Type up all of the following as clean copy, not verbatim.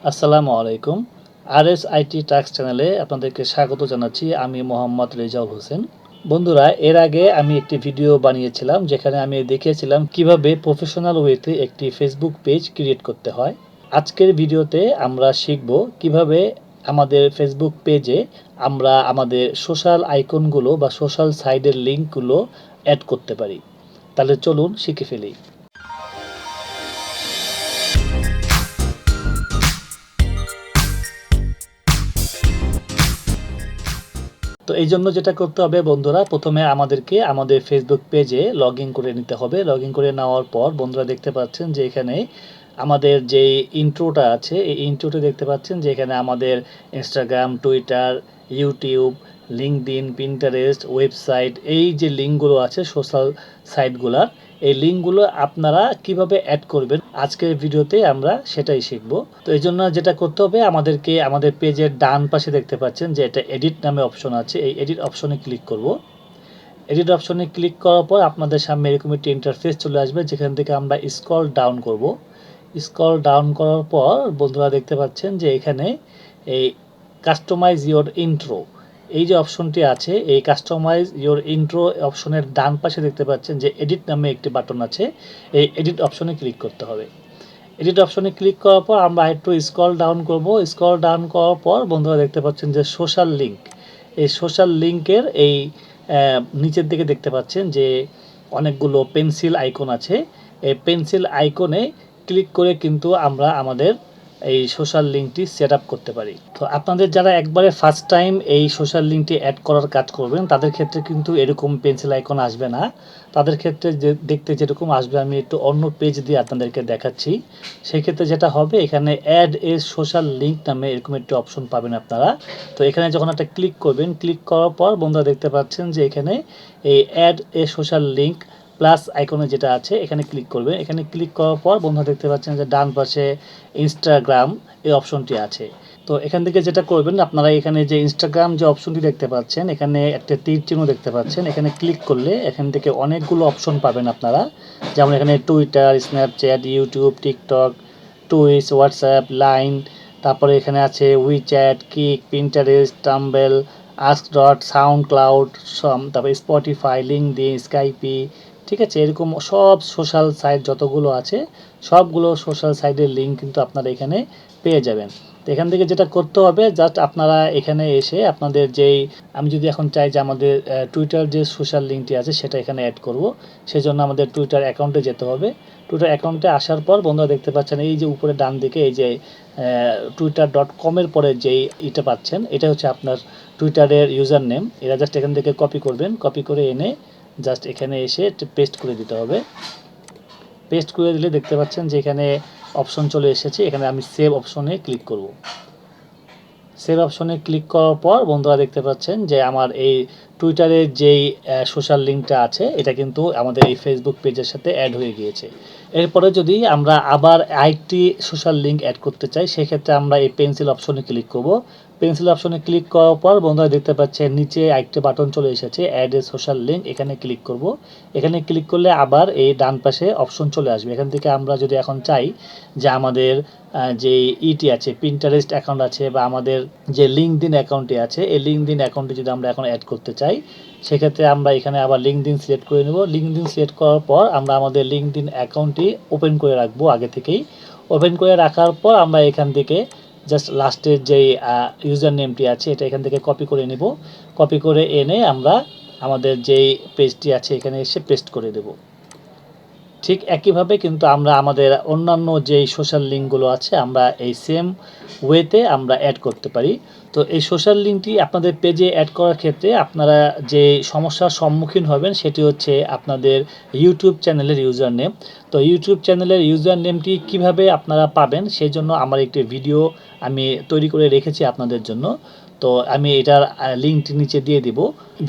আসসালামু আলাইকুম। আরএসআইটি টাক্স চ্যানেলে আপনাদেরকে স্বাগত জানাচ্ছি। আমি মোহাম্মদ রেজাউল হোসেন। বন্ধুরা, এর আগে আমি একটি ভিডিও বানিয়েছিলাম যেখানে আমি দেখিয়েছিলাম কিভাবে প্রফেশনাল ওয়েতে একটি ফেসবুক পেজ ক্রিয়েট করতে হয়। আজকের ভিডিওতে আমরা শিখব কিভাবে আমাদের ফেসবুক পেজে আমরা আমাদের সোশ্যাল আইকনগুলো বা সোশ্যাল সাইটের লিঙ্কগুলো অ্যাড করতে পারি। তাহলে চলুন শিখে ফেলি। তো এই জন্য যেটা করতে হবে বন্ধুরা, প্রথমে আমাদেরকে আমাদের ফেসবুক পেজে লগ ইন করে নিতে হবে। লগ ইন করে নেওয়ার পর বন্ধুরা দেখতে পাচ্ছেন যে এখানে আমাদের যে ইন্ট্রোটা আছে, এই ইন্ট্রোতে দেখতে পাচ্ছেন যে এখানে আমাদের Instagram, Twitter, YouTube, LinkedIn, Pinterest, website, এই যে লিঙ্কগুলো আছে সোশ্যাল সাইটগুলার, এই লিঙ্কগুলো আপনারা কিভাবে অ্যাড করবেন আজকের ভিডিওতে আমরা সেটাই শিখব। তো এই জন্য যেটা করতে হবে, আমাদেরকে আমাদের পেজের ডান পাশে দেখতে পাচ্ছেন যে এটা এডিট নামে অপশন আছে, এই এডিট অপশনে ক্লিক করব। এডিট অপশনে ক্লিক করার পর আপনাদের সামনে এরকম একটি ইন্টারফেস চলে আসবে যেখান থেকে আমরা স্ক্রল ডাউন করব। স্ক্রল ডাউন করার পর বন্ধুরা দেখতে পাচ্ছেন যে এখানে এই কাস্টমাইজ ইওর ইন্ট্রো, এই যে অপশনটি আছে, এই কাস্টমাইজ ইওর ইন্ট্রো অপশনের ডান পাশে দেখতে পাচ্ছেন যে এডিট নামে একটি বাটন আছে, এই এডিট অপশনে ক্লিক করতে হবে। এডিট অপশনে ক্লিক করার পর আমরা একটু স্ক্রল ডাউন করব। স্ক্রল ডাউন করার পর বন্ধুরা দেখতে পাচ্ছেন যে সোশ্যাল লিঙ্ক, এই সোশ্যাল লিঙ্কের এই নিচের দিকে দেখতে পাচ্ছেন যে অনেকগুলো পেন্সিল আইকন আছে। এই পেন্সিল আইকনে ক্লিক করে কিন্তু আমরা আমাদের এই সোশ্যাল লিঙ্কটি সেট আপ করতে পারি। তো আপনাদের যারা একবারে ফার্স্ট টাইম এই সোশ্যাল লিঙ্কটি অ্যাড করার কাজ করবেন তাদের ক্ষেত্রে কিন্তু এরকম পেন্সিল আইকন আসবে না। তাদের ক্ষেত্রে যে দেখতে যেরকম আসবে, আমি একটু অন্য পেজ দিয়ে আপনাদেরকে দেখাচ্ছি। সেই ক্ষেত্রে যেটা হবে, এখানে অ্যাড এ সোশ্যাল লিঙ্ক নামে এরকম একটি অপশন পাবেন আপনারা। তো এখানে যখন একটা ক্লিক করবেন, ক্লিক করার পর বন্ধুরা দেখতে পাচ্ছেন যে এখানে এই add a social link plus আইকনে যেটা আছে এখানে ক্লিক করবেন। এখানে ক্লিক করার পর বন্ধুরা দেখতে পাচ্ছেন যে ডান পাশে ইনস্টাগ্রাম এই অপশনটি আছে। তো এখান থেকে যেটা করবেন, আপনারা এখানে যে ইনস্টাগ্রাম যে অপশনটি দেখতে পাচ্ছেন, এখানে একটা তীর চিহ্ন দেখতে পাচ্ছেন, এখানে ক্লিক করলে এখান থেকে অনেকগুলো অপশন পাবেন আপনারা। যেমন এখানে Twitter, Snapchat, YouTube, TikTok, Twitch, WhatsApp, line, তারপরে এখানে আছে WeChat, kick, Pinterest, tumble, ask dot, sound cloud, তারপরে স্পটিফাই, লিঙ্কডইন, স্কাইপি, ঠিক আছে। এরকম সব সোশ্যাল সাইট যতগুলো আছে সবগুলো সোশ্যাল সাইটের লিঙ্ক কিন্তু আপনারা এখানে পেয়ে যাবেন। তো এখান থেকে যেটা করতে হবে, জাস্ট আপনারা এখানে এসে আপনাদের যেই, আমি যদি এখন চাই যে আমাদের টুইটার যে সোশ্যাল লিঙ্কটি আছে সেটা এখানে অ্যাড করব, সেই জন্য আমাদের টুইটার অ্যাকাউন্টে যেতে হবে। টুইটার অ্যাকাউন্টে আসার পর বন্ধুরা দেখতে পাচ্ছেন এই যে উপরে ডান দিকে এই যে twitter.com-এর পরে যেই এটা পাচ্ছেন, এটা হচ্ছে আপনার টুইটারের ইউজার নেম। এটা জাস্ট এখান থেকে কপি করবেন, কপি করে এনে জাস্ট এখানে এসে পেস্ট করে দিতে হবে। পেস্ট করে দিলে দেখতে পাচ্ছেন যে এখানে অপশন চলে এসেছে। এখানে আমি সেভ অপশনে ক্লিক করব। সেভ অপশনে ক্লিক করার পর বন্ধুরা দেখতে পাচ্ছেন যে আমার এই টুইটারের যেই সোশ্যাল লিঙ্কটা আছে এটা কিন্তু আমাদের এই ফেসবুক পেজের সাথে অ্যাড হয়ে গিয়েছে। এরপরে যদি আমরা আবার আরেকটি সোশ্যাল লিঙ্ক অ্যাড করতে চাই, সেক্ষেত্রে আমরা এই পেন্সিল অপশনে ক্লিক করব। পেন্সিল অপশনে ক্লিক করার পর বন্ধুরা দেখতে পাচ্ছেন নিচে আরেকটি বাটন চলে এসেছে, অ্যাড এ সোশ্যাল লিঙ্ক, এখানে ক্লিক করব। এখানে ক্লিক করলে আবার এই ডান পাশে অপশন চলে আসবে। এখান থেকে আমরা যদি এখন চাই যে আমাদের যে ইটি আছে, পিন্টারেস্ট অ্যাকাউন্ট আছে বা আমাদের যে লিঙ্কডইন অ্যাকাউন্টটি আছে, এই লিঙ্কডইন অ্যাকাউন্টে যদি আমরা এখন অ্যাড করতে চাই, সেক্ষেত্রে আমরা এখানে আবার লিঙ্কডইন সিলেক্ট করে নেব। লিঙ্কডইন সিলেক্ট করার পর আমরা আমাদের লিঙ্কডইন অ্যাকাউন্টটি ওপেন করে রাখবো আগে থেকেই। ওপেন করে রাখার পর আমরা এখান থেকে জাস্ট লাস্টের যেই ইউজার নেমটি আছে এটা এখান থেকে কপি করে নেব। কপি করে এনে আমরা আমাদের যেই পেজটি আছে এখানে এসে পেস্ট করে দেব। ঠিক একইভাবে কিন্তু আমরা আমাদের অন্যান্য যেই সোশ্যাল লিঙ্কগুলো আছে আমরা এই সেম ওয়েতে আমরা অ্যাড করতে পারি। তো এই সোশ্যাল লিঙ্কটি আপনাদের পেজে অ্যাড করার ক্ষেত্রে আপনারা যে সমস্যার সম্মুখীন হবেন সেটি হচ্ছে আপনাদের ইউটিউব চ্যানেলের ইউজার নেম। তো ইউটিউব চ্যানেলের ইউজার নেমটি কীভাবে আপনারা পাবেন সেই জন্য আমার একটি ভিডিও আমি তৈরি করে রেখেছি আপনাদের জন্য। তো আমি এটার লিঙ্কটি নিচে দিয়ে দিব।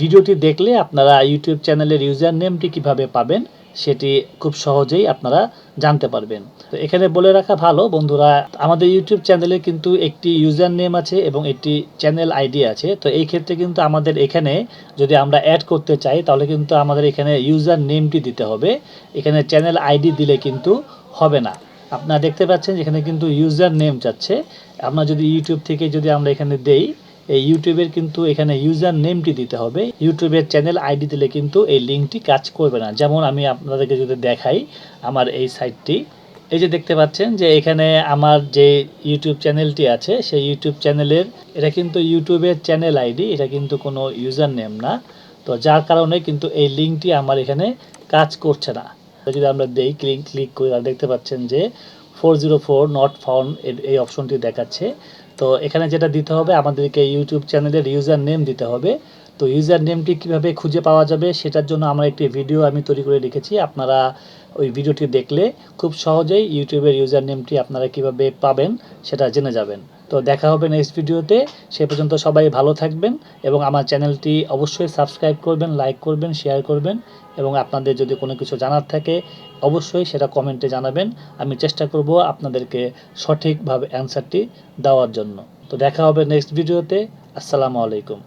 ভিডিওটি দেখলে আপনারা ইউটিউব চ্যানেলের ইউজার নেমটি কীভাবে পাবেন সেটি খুব সহজেই আপনারা জানতে পারবেন। তো এখানে বলে রাখা ভালো বন্ধুরা, আমাদের ইউটিউব চ্যানেলে কিন্তু একটি ইউজার নেম আছে এবং একটি চ্যানেল আইডি আছে। তো এই ক্ষেত্রে কিন্তু আমাদের এখানে যদি আমরা অ্যাড করতে চাই তাহলে কিন্তু আমাদের এখানে ইউজার নেমটি দিতে হবে, এখানে চ্যানেল আইডি দিলে কিন্তু হবে না। আপনারা দেখতে পাচ্ছেন যেখানে কিন্তু ইউজার নেম চাচ্ছে। আমরা যদি ইউটিউব থেকে যদি আমরা এখানে দেই, এই ইউটিউবের কিন্তু এখানে ইউজার নেমটি দিতে হবে। ইউটিউবের চ্যানেল আইডি দিলে কিন্তু এই লিঙ্কটি কাজ করবে না। যেমন আমি আপনাদেরকে যদি দেখাই আমার এই সাইটটি, এই যে দেখতে পাচ্ছেন যে এখানে আমার যে ইউটিউব চ্যানেলটি আছে সেই ইউটিউব চ্যানেলের এটা কিন্তু ইউটিউবের চ্যানেল আইডি, এটা কিন্তু কোনো ইউজার নেম না। তো যার কারণে কিন্তু এই লিঙ্কটি আমার এখানে কাজ করছে না। যদি আমরা দেই ক্লিক করি, তাহলে দেখতে পাচ্ছেন যে 404 নট ফাউন্ড এই অপশনটি দেখাচ্ছে। তো এখানে যেটা দিতে হবে আমাদেরকে ইউটিউব চ্যানেলের ইউজার নেম দিতে হবে। তো ইউজার নেমটি কীভাবে খুঁজে পাওয়া যাবে সেটার জন্য আমার একটি ভিডিও আমি তৈরি করে রেখেছি। আপনারা ওই ভিডিওটি দেখলে খুব সহজেই ইউটিউবের ইউজার নেমটি আপনারা কীভাবে পাবেন সেটা জেনে যাবেন। তো দেখা হবে নেক্সট ভিডিওতে। সে পর্যন্ত সবাই ভালো থাকবেন এবং আমার চ্যানেলটি অবশ্যই সাবস্ক্রাইব করবেন, লাইক করবেন, শেয়ার করবেন এবং আপনাদের যদি কোনো কিছু জানার থাকে অবশ্যই সেটা কমেন্টে জানাবেন। আমি চেষ্টা করব আপনাদেরকে সঠিকভাবে অ্যান্সারটি দেওয়ার জন্য। তো দেখা হবে নেক্সট ভিডিওতে। আসসালামু আলাইকুম।